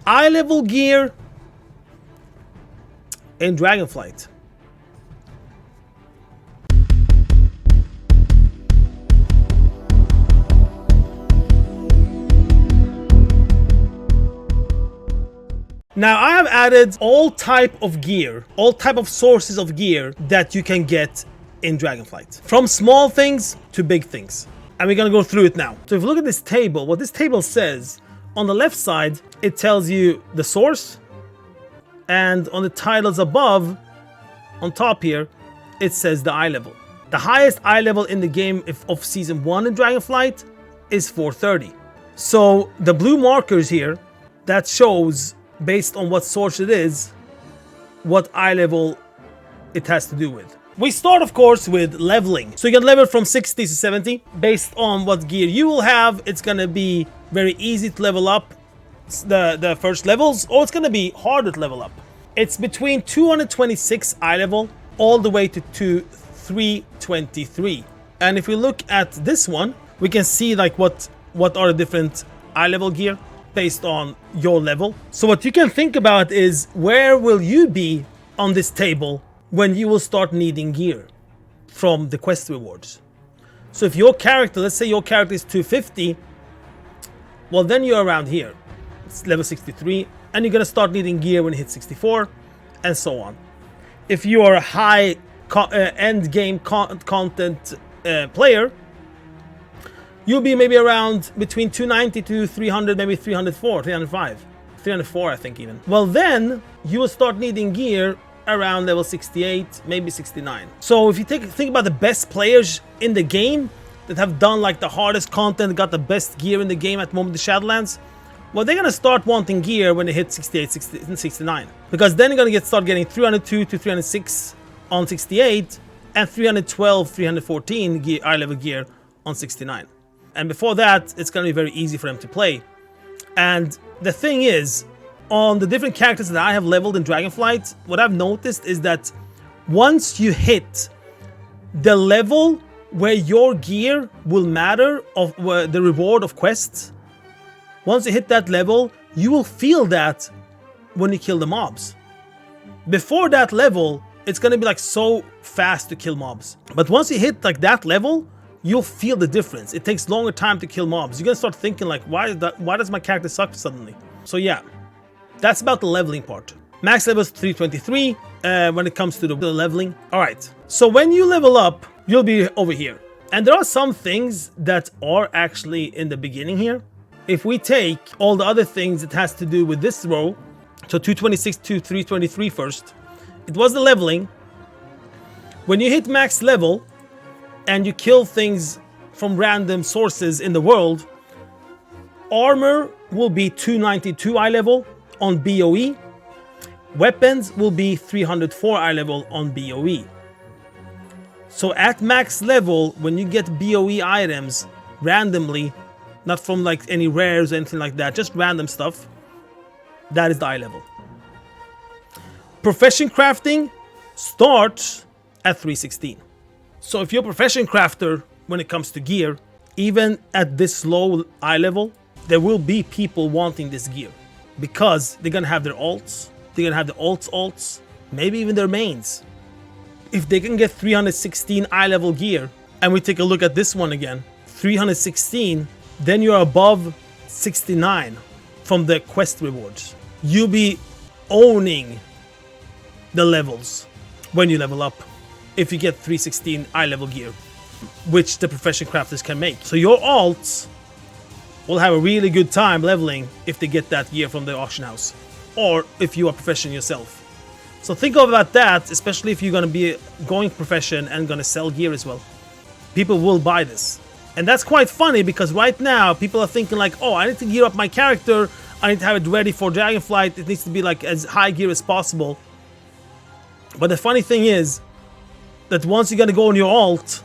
eye level gear in Dragonflight. Now I have added all type of gear, all type of sources of gear that you can get in Dragonflight. From small things to big things. And we're gonna go through it now. So if you look at this table, what this table says, on the left side, it tells you the source. And on the titles above, on top here, it says the eye level. The highest eye level in the game of Season 1 in Dragonflight is 430. So the blue markers here, that shows, based on what source it is, what eye level it has to do with. We start, of course, with leveling. So you can level from 60 to 70. Based on what gear you will have, it's gonna be very easy to level up the first levels, or it's gonna be harder to level up. It's between 226 eye level all the way to 323. And if we look at this one, we can see like what are the different eye level gear based on your level. So what you can think about is, where will you be on this table when you will start needing gear from the quest rewards? So if your character, let's say your character is 250, well then you're around here. It's level 63, and you're gonna start needing gear when you hit 64, and so on. If you are a high end game content player, you'll be maybe around between 290 to 300, maybe 304, 305, 304 I think even. Well then, you will start needing gear around level 68, maybe 69. So if you think about the best players in the game that have done like the hardest content, got the best gear in the game at the moment, the Shadowlands, well they're gonna start wanting gear when they hit 68, 60, and 69. Because then you're gonna start getting 302 to 306 on 68, and 312, 314 eye level gear on 69. And before that, it's going to be very easy for them to play. And the thing is, on the different characters that I have leveled in Dragonflight, what I've noticed is that once you hit the level where your gear will matter of the reward of quests, once you hit that level, you will feel that when you kill the mobs. Before that level, it's going to be like so fast to kill mobs. But once you hit like that level, you'll feel the difference. It takes longer time to kill mobs. You're gonna start thinking like, why does my character suck suddenly? So yeah, that's about the leveling part. Max level is 323 when it comes to the leveling. All right, so when you level up, you'll be over here. And there are some things that are actually in the beginning here. If we take all the other things that has to do with this row, so 226 to 323 first, it was the leveling. When you hit max level, and you kill things from random sources in the world, armor will be 292 eye level on BOE, weapons will be 304 eye level on BOE. So at max level, when you get BOE items randomly, not from like any rares or anything like that, just random stuff, that is the eye level. Profession crafting starts at 316. So if you're a profession crafter when it comes to gear, even at this low eye level, there will be people wanting this gear. Because they're gonna have their alts, they're gonna have the alts, maybe even their mains. If they can get 316 eye level gear, and we take a look at this one again, 316, then you're above 69 from the quest rewards. You'll be owning the levels when you level up. If you get 316 eye level gear, which the profession crafters can make. So your alts will have a really good time leveling if they get that gear from the auction house, or if you are profession yourself. So think about that, especially if you're going to be going profession and going to sell gear as well. People will buy this. And that's quite funny, because right now people are thinking like, oh, I need to gear up my character, I need to have it ready for Dragonflight, it needs to be like as high gear as possible. But the funny thing is that once you're gonna go on your alt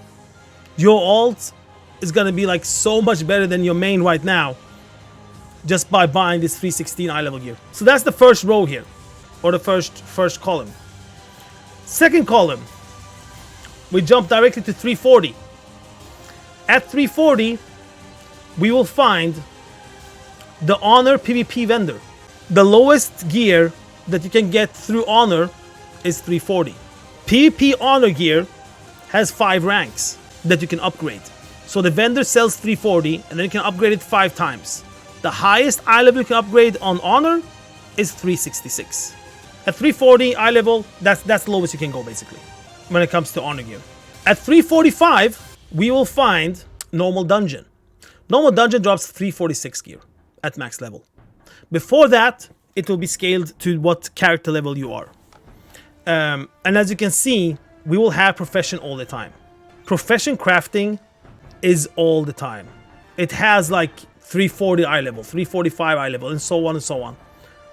is gonna be like so much better than your main right now, just by buying this 316 eye level gear. So that's the first row here, or the first column. Second column, we jump directly to 340. At 340, we will find the honor PvP vendor. The lowest gear that you can get through honor is 340. PvP honor gear has 5 ranks that you can upgrade. So the vendor sells 340 and then you can upgrade it 5 times. The highest eye level you can upgrade on honor is 366. At 340 eye level, that's the lowest you can go basically when it comes to honor gear. At 345, we will find normal dungeon. Normal dungeon drops 346 gear at max level. Before that, it will be scaled to what character level you are. And as you can see, we will have profession all the time. Profession crafting is all the time. It has like 340 eye level, 345 eye level, and so on and so on.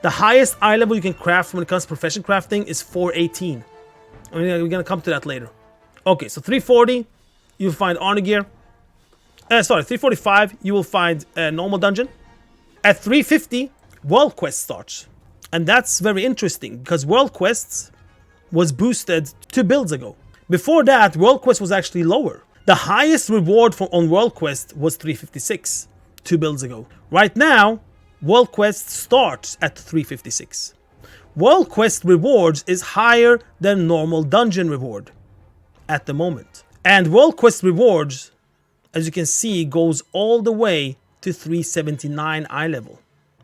The highest eye level you can craft when it comes to profession crafting is 418. I mean, we're gonna come to that later. Okay, so 340, you'll find honor gear. 345, you will find a normal dungeon. At 350, World Quest starts. And that's very interesting because World Quests was boosted 2 builds ago. Before that, World Quest was actually lower. The highest reward on World Quest was 356 2 builds ago. Right now, World Quest starts at 356. World Quest rewards is higher than normal dungeon reward at the moment. And World Quest rewards, as you can see, goes all the way to 379 eye level,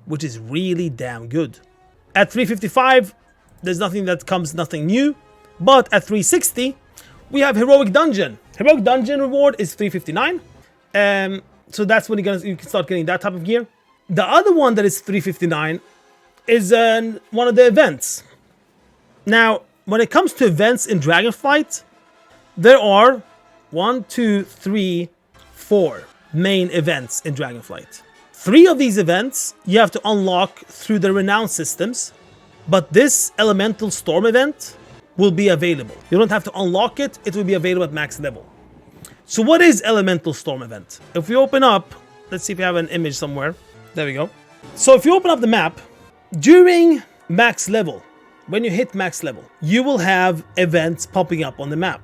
which is really damn good. At 355, there's nothing new. But at 360, we have Heroic Dungeon. Heroic Dungeon reward is 359. So that's when you can start getting that type of gear. The other one that is 359 is one of the events. Now, when it comes to events in Dragonflight, there are 1, 2, 3, 4 main events in Dragonflight. 3 of these events you have to unlock through the renown systems, but this Elemental Storm event will be available. You don't have to unlock it, it will be available at max level. So what is Elemental Storm event? If we open up, let's see if we have an image somewhere. There we go. So if you open up the map, during max level, when you hit max level, you will have events popping up on the map.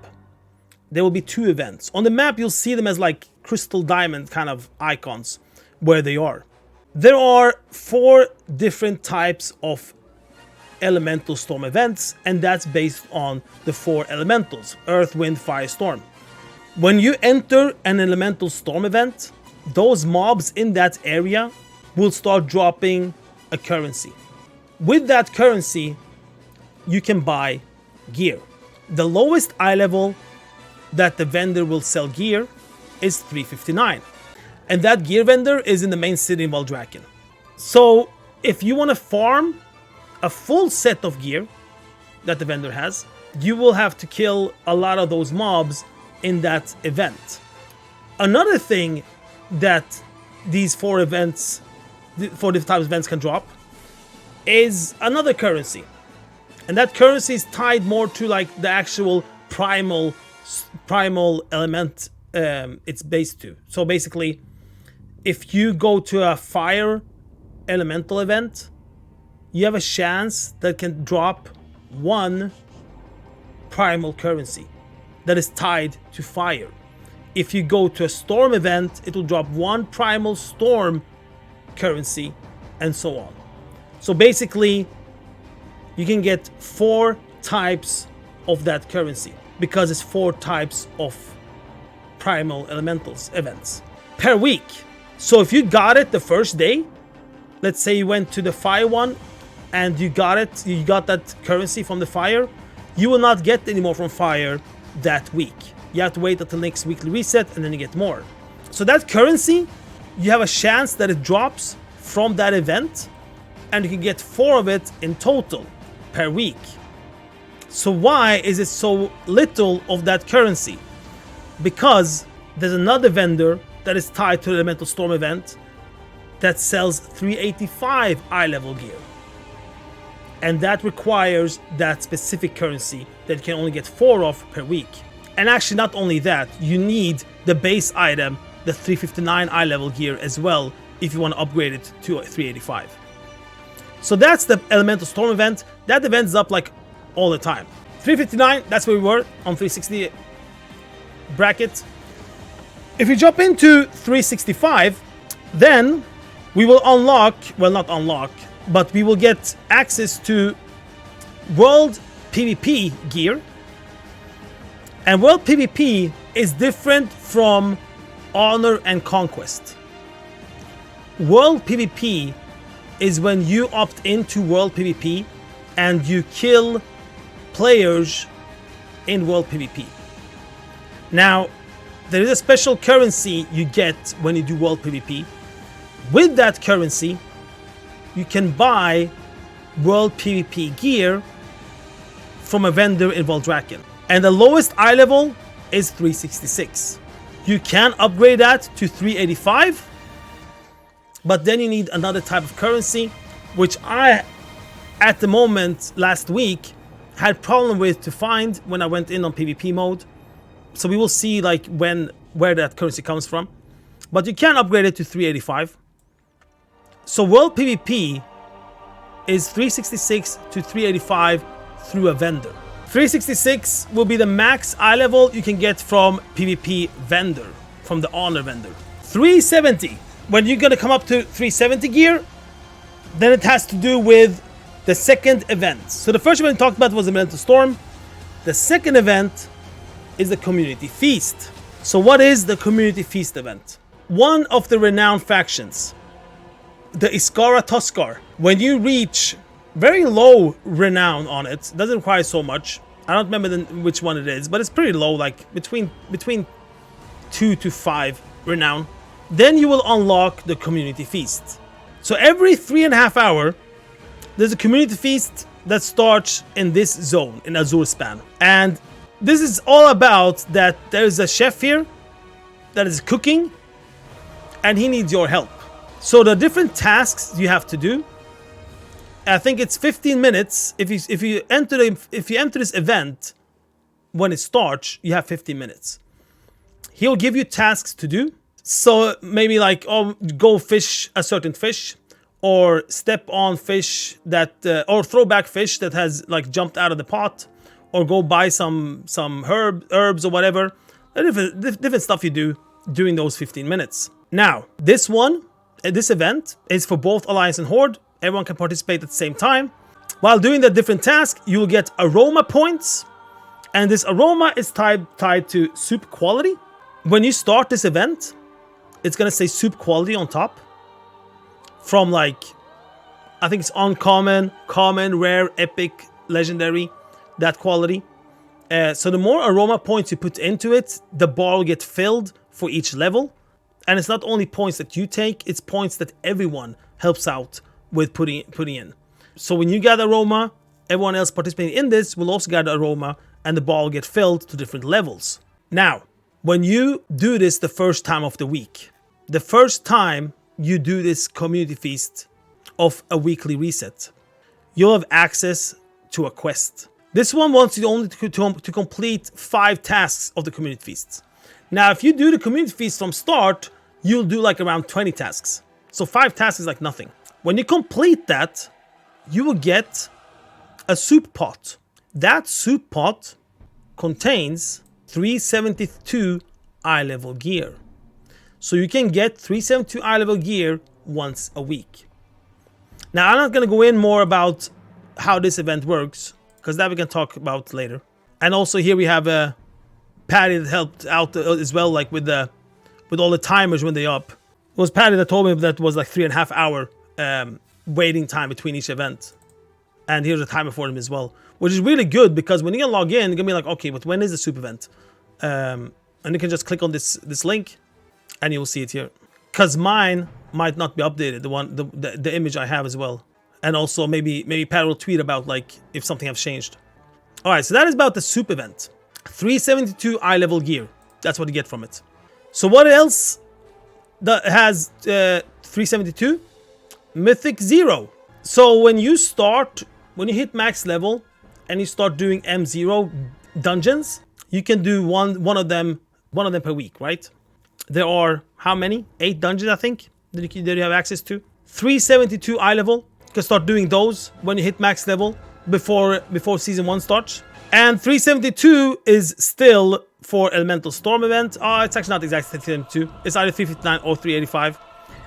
There will be 2 events. On the map, you'll see them as like crystal diamond kind of icons where they are. There are 4 different types of Elemental Storm events, and that's based on the 4 elementals: Earth, Wind, Fire, Storm. When you enter an Elemental Storm event, those mobs in that area will start dropping a currency. With that currency, you can buy gear. The lowest eye level that the vendor will sell gear is 359. And that gear vendor is in the main city in Valdraken. So if you want to farm a full set of gear that the vendor has, you will have to kill a lot of those mobs in that event. Another thing that these 4 events, 4 different types of events can drop is another currency. And that currency is tied more to like the actual primal element it's based to. So basically, if you go to a fire elemental event, you have a chance that can drop 1 primal currency that is tied to fire. If you go to a storm event, it will drop 1 primal storm currency, and so on. So basically, you can get 4 types of that currency because it's 4 types of primal elementals events per week. So if you got it the first day, let's say you went to the fire one and you got that currency from the fire, you will not get any more from fire that week. You have to wait until next weekly reset and then you get more. So that currency, you have a chance that it drops from that event, and you can get 4 of it in total per week. So why is it so little of that currency? Because there's another vendor that is tied to the Elemental Storm event that sells 385 eye level gear. And that requires that specific currency that you can only get 4 of per week. And actually not only that, you need the base item, the 359 eye level gear as well, if you want to upgrade it to 385. So that's the Elemental Storm event. That event is up like all the time. 359, that's where we were on 360 bracket. If we jump into 365, then we will unlock, well, not unlock, but we will get access to World PvP gear. And World PvP is different from Honor and Conquest. World PvP is when you opt into World PvP and you kill players in World PvP. Now, there is a special currency you get when you do World PvP. With that currency, you can buy World PvP gear from a vendor in Valdraken. And the lowest eye level is 366. You can upgrade that to 385, but then you need another type of currency, which I, at the moment, last week, had problem with to find when I went in on PvP mode. So we will see like where that currency comes from. But you can upgrade it to 385. So World PvP is 366 to 385 through a vendor. 366 will be the max eye level you can get from PvP vendor, from the Honor vendor. 370, when you're gonna come up to 370 gear, then it has to do with the second event. So the first event we talked about was the Elemental Storm. The second event is the Community Feast. So what is the Community Feast event? One of the renowned factions, the Iskara Tuskar, when you reach very low renown on it, doesn't require so much. I don't remember which one it is, but it's pretty low, like between 2 to 5 renown. Then you will unlock the Community Feast. So every 3.5 hours, there's a Community Feast that starts in this zone, in Azure Span. And this is all about that there's a chef here that is cooking, and he needs your help. So the different tasks you have to do, I think it's 15 minutes. If you enter this event when it starts, you have 15 minutes. He'll give you tasks to do. So maybe like, oh, go fish a certain fish, or step on fish that, or throw back fish that has like jumped out of the pot, or go buy some herbs or whatever. Different stuff you do during those 15 minutes. Now, this event is for both Alliance and Horde. Everyone can participate at the same time. While doing the different tasks, you will get aroma points. And this aroma is tied to soup quality. When you start this event, it's going to say soup quality on top. From like, I think it's uncommon, common, rare, epic, legendary, that quality. So the more aroma points you put into it, the bar will get filled for each level. And it's not only points that you take, it's points that everyone helps out with putting in. So when you gather aroma, everyone else participating in this will also gather aroma, and the bar will get filled to different levels. Now, when you do this the first time of the week, the first time you do this Community Feast of a weekly reset, you'll have access to a quest. This one wants you only to complete 5 tasks of the Community Feast. Now, if you do the Community Feast from start, you'll do like around 20 tasks. So 5 tasks is like nothing. When you complete that, you will get a soup pot. That soup pot contains 372 eye level gear. So you can get 372 eye level gear once a week. Now, I'm not going to go in more about how this event works, because that we can talk about later. And also here we have a Patty that helped out as well, like with all the timers when they're up. It was Patty that told me that was like 3.5 hour waiting time between each event. And here's a timer for them as well, which is really good, because when you can log in, you're gonna be like, okay, but when is the soup event? And you can just click on this link, and you will see it here. Because mine might not be updated, the image I have as well. And also maybe Pat will tweet about like if something has changed. All right, so that is about the soup event. 372 eye level gear. That's what you get from it. So what else that has 372? Mythic 0. So when you hit max level and you start doing M0 dungeons, you can do one of them per week, right? There are how many? 8 dungeons, I think, that you have access to. 372 eye level. You can start doing those when you hit max level before season 1 starts. And 372 is still for Elemental Storm event. It's actually not exactly 372. It's either 359 or 385.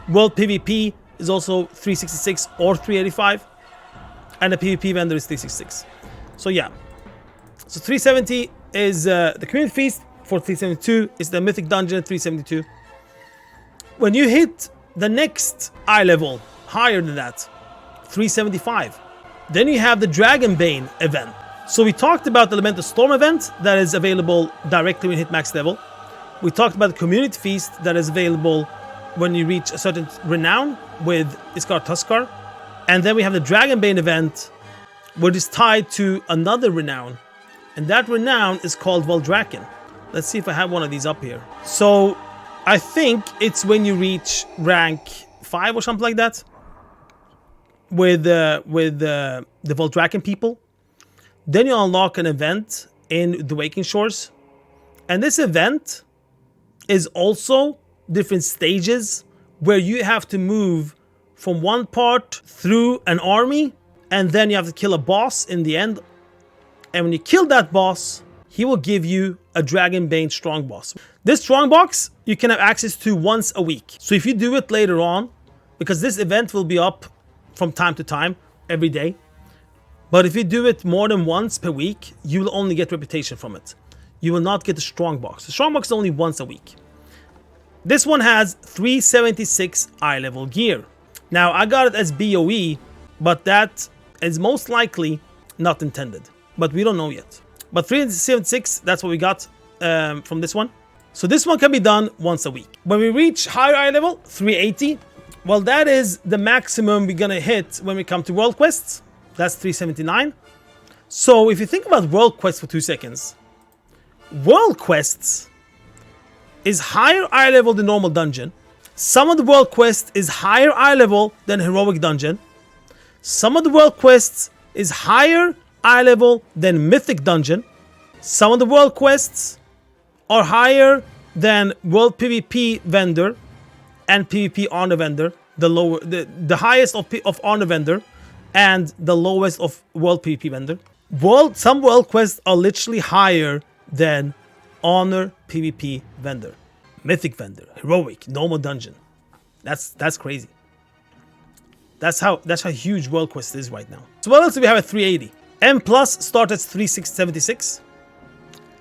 World PvP is also 366 or 385. And the PvP vendor is 366. So yeah. So 370 is the Community Feast. For 372 is the Mythic Dungeon 372. When you hit the next eye level, higher than that, 375, then you have the Dragonbane event. So we talked about the Elemental Storm event that is available directly when you hit max level. We talked about the Community Feast that is available when you reach a certain renown with Iskar Tuskar. And then we have the Dragonbane event, which is tied to another renown. And that renown is called Voldraken. Let's see if I have one of these up here. So I think it's when you reach rank 5 or something like that with the Voldraken people. Then you unlock an event in the Waking Shores. And this event is also different stages where you have to move from one part through an army, and then you have to kill a boss in the end. And when you kill that boss, he will give you a Dragonbane strong boss. This strong box you can have access to once a week. So if you do it later on, because this event will be up from time to time, every day. But if you do it more than once per week, you will only get reputation from it. You will not get the strong box. The strong box is only once a week. This one has 376 eye level gear. Now I got it as BOE, but that is most likely not intended. But we don't know yet. But 376, that's what we got from this one. So this one can be done once a week. When we reach higher eye level, 380, well, that is the maximum we're gonna hit when we come to World Quests. That's 379. So if you think about World Quests for 2 seconds, World Quests is higher eye level than normal dungeon. Some of the World Quests is higher eye level than Heroic Dungeon. Some of the World Quests is higher eye level than Mythic Dungeon. Some of the World Quests are higher than World PvP Vendor and PvP Honor Vendor. The highest of Honor Vendor and the lowest of World PvP Vendor. Some World Quests are literally higher than Honor PvP Vendor, Mythic Vendor, Heroic, Normal Dungeon. That's crazy. That's how huge World Quest is right now. So what else do we have at 380? M Plus start at 3676.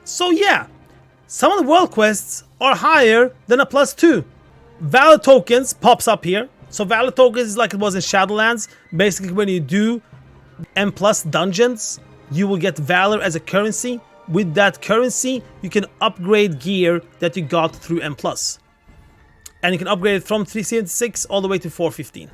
So yeah, some of the World Quests are higher than a +2. Valor tokens pops up here. So Valor tokens is like it was in Shadowlands. Basically, when you do M Plus dungeons, you will get Valor as a currency. With that currency, you can upgrade gear that you got through M+. And you can upgrade it from 376 all the way to 415.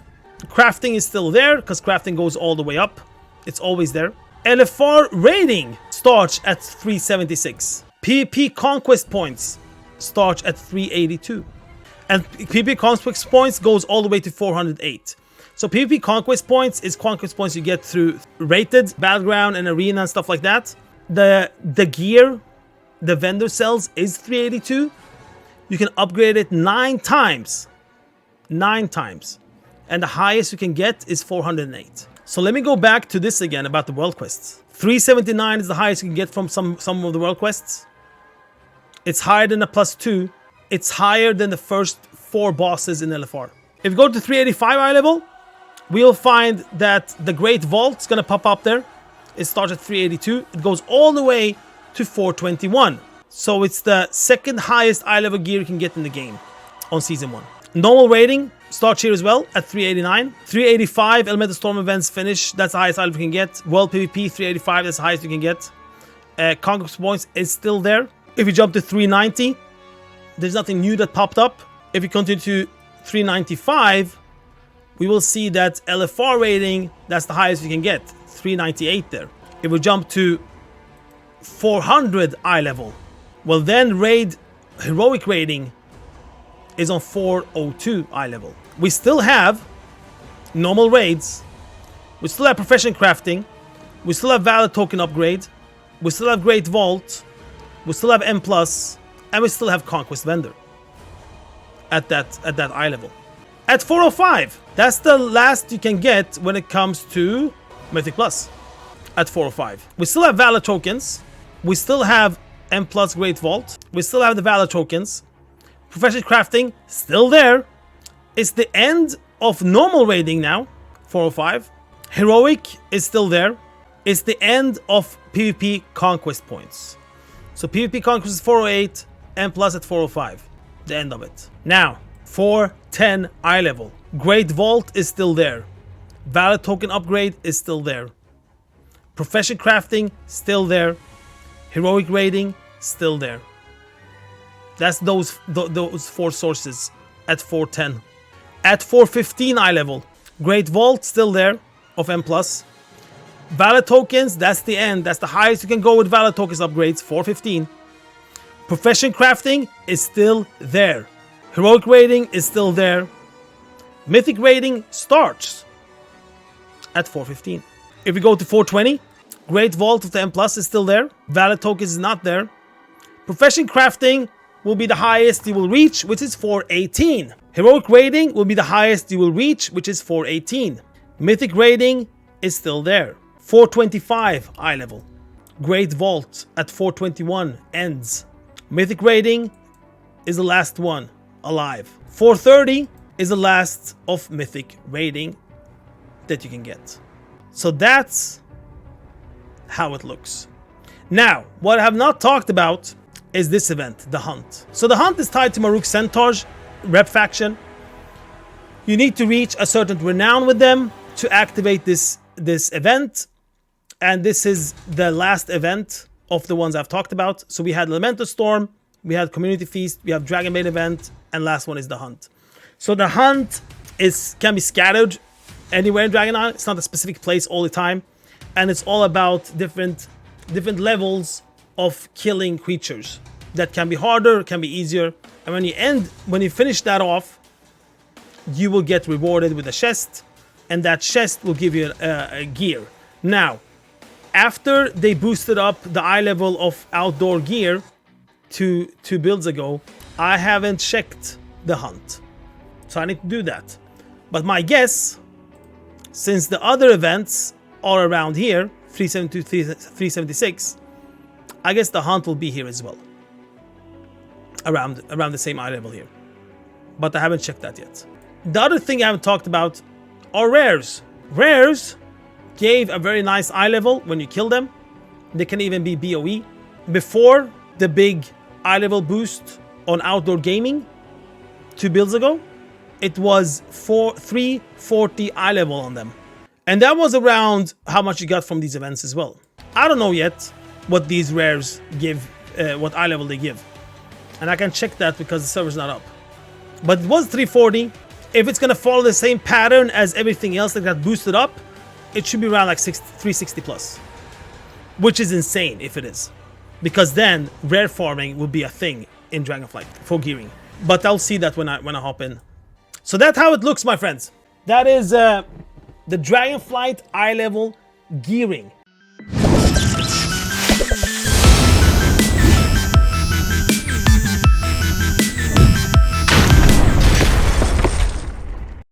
Crafting is still there, because crafting goes all the way up. It's always there. LFR rating starts at 376. PvP Conquest points starts at 382. And PvP Conquest points goes all the way to 408. So PvP Conquest points is conquest points you get through rated, battleground, and arena and stuff like that. The gear, the vendor sells is 382. You can upgrade it 9 times. 9 times. And the highest you can get is 408. So let me go back to this again about the World Quests. 379 is the highest you can get from some of the World Quests. It's higher than a +2. It's higher than the first 4 bosses in LFR. If you go to 385 eye level, we'll find that the Great Vault is going to pop up there. It starts at 382. It goes all the way to 421. So it's the second highest eye level gear you can get in the game on Season 1. Normal rating starts here as well at 389. 385 Elemental Storm events finish. That's the highest eye level you can get. World PvP 385. That's the highest you can get. Conquest points is still there. If you jump to 390, there's nothing new that popped up. If you continue to 395, we will see that LFR rating, that's the highest you can get. 398 there. If we jump to 400 eye level, well then heroic rating is on 402 eye level. We still have normal raids. We still have profession crafting. We still have valor token upgrade. We still have Great Vault. We still have M+, and we still have Conquest Vendor at that eye level. At 405, that's the last you can get when it comes to Mythic Plus. At 405, we still have Valor tokens. We still have M+ Great Vault. We still have the Valor tokens. Professional crafting still there. It's the end of normal raiding now, 405. Heroic is still there. It's the end of PvP conquest points. So PvP conquest is 408, M plus at 405. The end of it. Now, 410 eye level. Great Vault is still there. Valid token upgrade is still there. Profession crafting, still there. Heroic raiding, still there. That's those four sources at 410. At 415 eye level, Great Vault still there of M+. Valid tokens, that's the end. That's the highest you can go with valid tokens upgrades, 415. Profession crafting is still there. Heroic raiding is still there. Mythic raiding starts at 415. If we go to 420, Great Vault of the M+ is still there. Valid tokens is not there. Profession crafting will be the highest you will reach, which is 418. Heroic raiding will be the highest you will reach, which is 418. Mythic raiding is still there. 425 eye level. Great Vault at 421 ends. Mythic raiding is the last one alive. 430 is the last of mythic raiding that you can get. So that's how it looks. Now, what I have not talked about is this event, the Hunt. So the Hunt is tied to Maruk Centaur's rep faction. You need to reach a certain renown with them to activate this event. And this is the last event of the ones I've talked about. So we had Lamentus Storm, we had Community Feast, we have Dragonbait event, and last one is the Hunt. So the Hunt can be scattered anywhere in Dragon Isle. It's not a specific place all the time. And it's all about different levels of killing creatures. That can be harder, can be easier. And when you finish that off, you will get rewarded with a chest. And that chest will give you a gear. Now, after they boosted up the eye level of outdoor gear 2 builds ago, I haven't checked the Hunt. So I need to do that. But my guess, since the other events are around here, 372, 376, I guess the Hunt will be here as well. Around the same eye level here. But I haven't checked that yet. The other thing I haven't talked about are rares. Rares gave a very nice eye level when you kill them. They can even be BOE. Before the big eye level boost on outdoor gaming 2 builds ago, it was 340 eye level on them. And that was around how much you got from these events as well. I don't know yet what these rares give, what eye level they give. And I can check that because the server's not up. But it was 340. If it's gonna follow the same pattern as everything else that got boosted up, it should be around like 360 plus. Which is insane if it is. Because then rare farming will be a thing in Dragonflight for gearing. But I'll see that when I hop in. So that's how it looks, my friends. That is the Dragonflight eye level gearing.